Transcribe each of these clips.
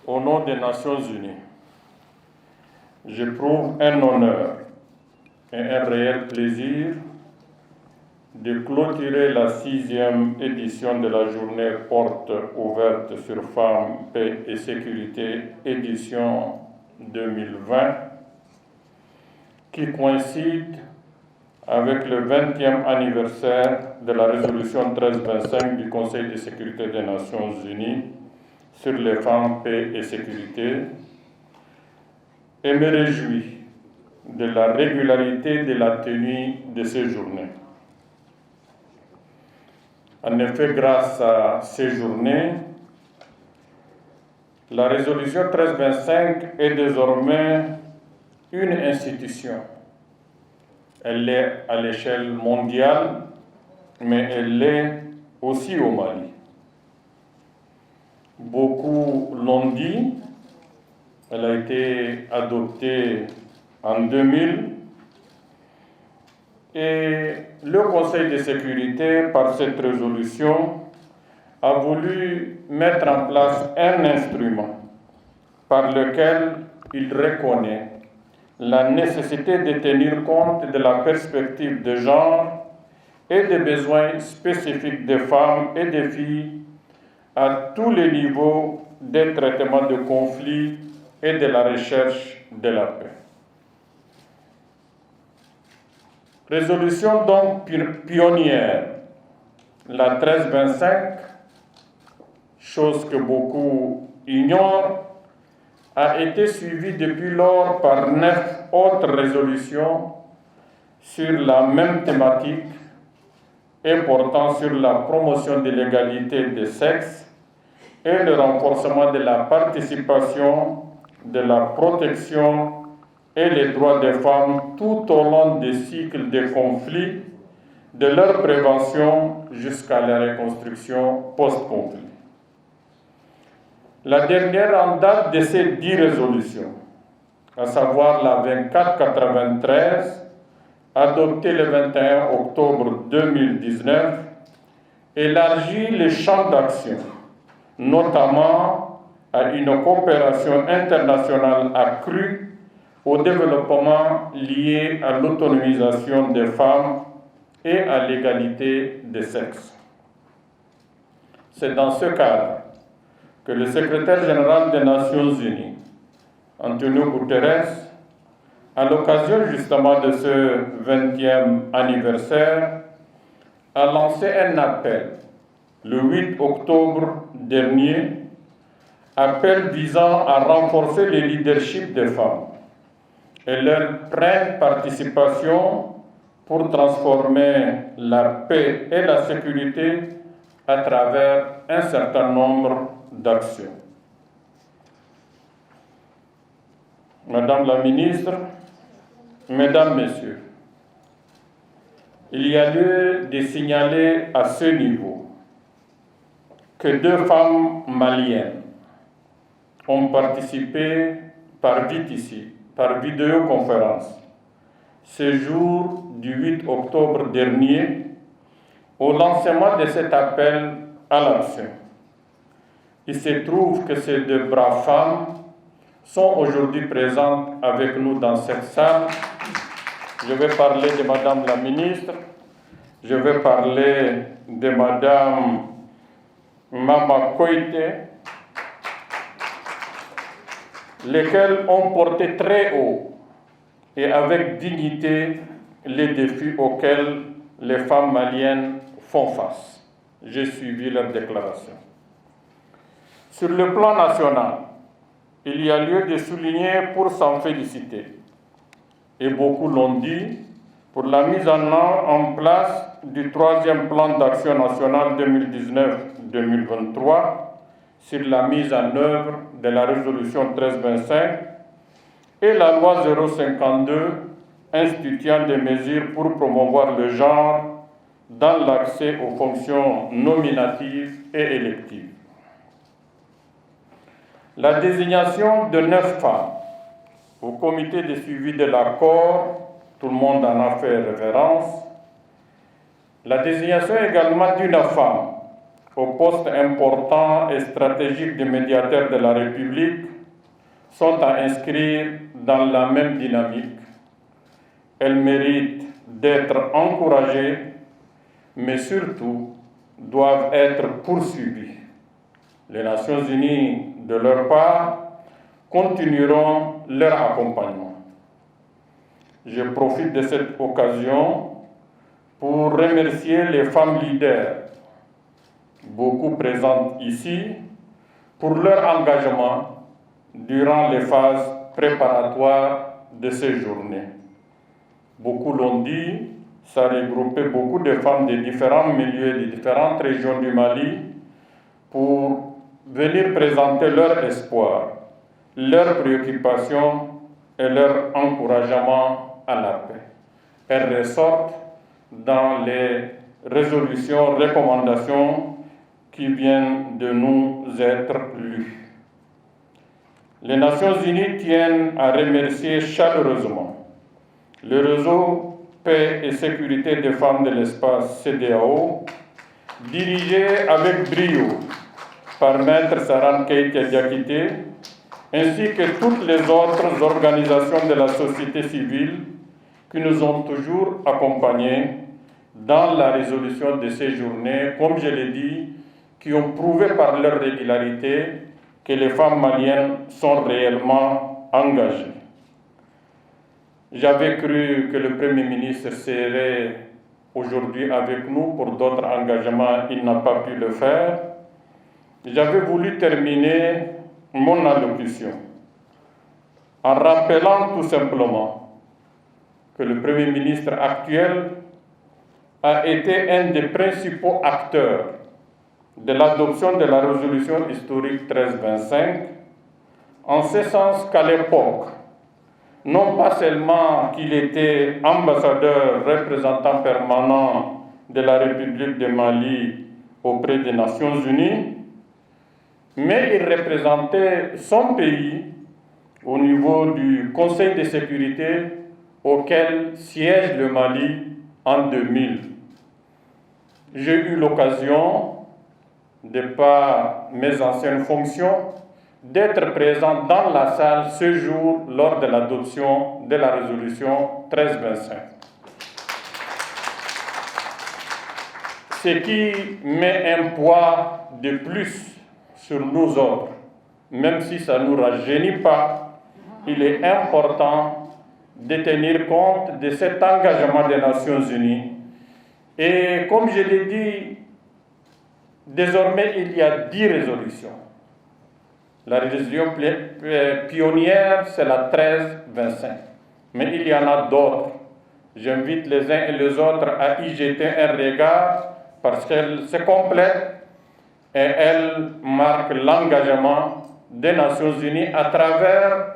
Au nom des Nations Unies, j'éprouve un honneur et un réel plaisir de clôturer la 6e édition de la journée porte ouverte sur femmes, paix et sécurité, édition 2020, qui coïncide avec le 20e anniversaire de la résolution 1325 du Conseil de sécurité des Nations Unies sur les femmes, paix et sécurité, et me réjouis de la régularité de la tenue de ces journées. En effet, grâce à ces journées, la résolution 1325 est désormais une institution. Elle est à l'échelle mondiale, mais elle l'est aussi au Mali. Beaucoup l'ont dit, elle a été adoptée en 2000 et le Conseil de sécurité, par cette résolution, a voulu mettre en place un instrument par lequel il reconnaît la nécessité de tenir compte de la perspective de genre et des besoins spécifiques des femmes et des filles à tous les niveaux des traitements de conflits et de la recherche de la paix. Résolution donc pionnière, la 1325, chose que beaucoup ignorent, a été suivie depuis lors par 9 autres résolutions sur la même thématique et portant sur la promotion de l'égalité des sexes et le renforcement de la participation, de la protection et les droits des femmes tout au long des cycles de conflits, de leur prévention jusqu'à la reconstruction post-conflit. La dernière en date de ces 10 résolutions, à savoir la 2493, adoptée le 21 octobre 2019, élargit le champ d'action, notamment à une coopération internationale accrue au développement lié à l'autonomisation des femmes et à l'égalité des sexes. C'est dans ce cadre que le secrétaire général des Nations Unies, Antonio Guterres, à l'occasion justement de ce 20e anniversaire, a lancé un appel le 8 octobre dernier, appel visant à renforcer le leadership des femmes et leur pleine participation pour transformer la paix et la sécurité à travers un certain nombre d'actions. Madame la ministre, Mesdames, Messieurs, il y a lieu de signaler à ce niveau que 2 femmes maliennes ont participé par vidéoconférence, ce jour du 8 octobre dernier, au lancement de cet appel à l'action. Il se trouve que ces 2 braves femmes sont aujourd'hui présentes avec nous dans cette salle. Je vais parler de Madame la ministre, je vais parler de Madame Mama Koité, lesquels ont porté très haut et avec dignité les défis auxquels les femmes maliennes font face. J'ai suivi leur déclaration. Sur le plan national, il y a lieu de souligner pour s'en féliciter, et beaucoup l'ont dit, pour la mise en place du 3e plan d'action national 2019-2023 sur la mise en œuvre de la résolution 1325 et la loi 052 instituant des mesures pour promouvoir le genre dans l'accès aux fonctions nominatives et électives. La désignation de 9 femmes au comité de suivi de l'accord, tout le monde en a fait référence. La désignation également d'une femme aux postes importants et stratégiques des médiateurs de la République sont à inscrire dans la même dynamique. Elles méritent d'être encouragées, mais surtout doivent être poursuivies. Les Nations Unies, de leur part, continueront leur accompagnement. Je profite de cette occasion pour remercier les femmes leaders, beaucoup présentes ici, pour leur engagement durant les phases préparatoires de ces journées. Beaucoup l'ont dit, ça regroupait beaucoup de femmes de différents milieux, de différentes régions du Mali, pour venir présenter leur espoir, leurs préoccupations et leur encouragement à la paix. Elles ressortent dans les résolutions, recommandations qui viennent de nous être lues. Les Nations Unies tiennent à remercier chaleureusement le réseau Paix et Sécurité des femmes de l'espace CEDEAO, dirigé avec brio par Maître Saran Keita Diakité, ainsi que toutes les autres organisations de la société civile qui nous ont toujours accompagnés dans la résolution de ces journées, comme je l'ai dit, qui ont prouvé par leur régularité que les femmes maliennes sont réellement engagées. J'avais cru que le Premier ministre serait aujourd'hui avec nous pour d'autres engagements, il n'a pas pu le faire. J'avais voulu terminer mon allocution en rappelant tout simplement que le Premier ministre actuel a été un des principaux acteurs de l'adoption de la résolution historique 1325, en ce sens qu'à l'époque, non pas seulement qu'il était ambassadeur, représentant permanent de la République de Mali auprès des Nations Unies, mais il représentait son pays au niveau du Conseil de sécurité auquel siège le Mali en 2000. J'ai eu l'occasion, de par mes anciennes fonctions, d'être présent dans la salle ce jour lors de l'adoption de la résolution 1325. Ce qui met un poids de plus sur nous autres, même si ça ne nous rajeunit pas, il est important de tenir compte de cet engagement des Nations Unies. Et comme je l'ai dit, désormais il y a 10 résolutions. La résolution pionnière, c'est la 1325. Mais il y en a d'autres. J'invite les uns et les autres à y jeter un regard parce qu'elle se complète et elle marque l'engagement des Nations Unies à travers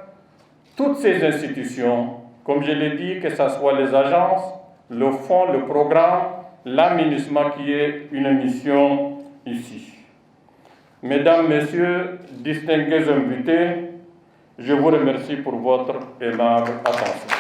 toutes ces institutions, comme je l'ai dit, que ce soit les agences, le fonds, le programme, la MINUSMA qui est une mission ici. Mesdames, Messieurs, distingués invités, je vous remercie pour votre aimable attention.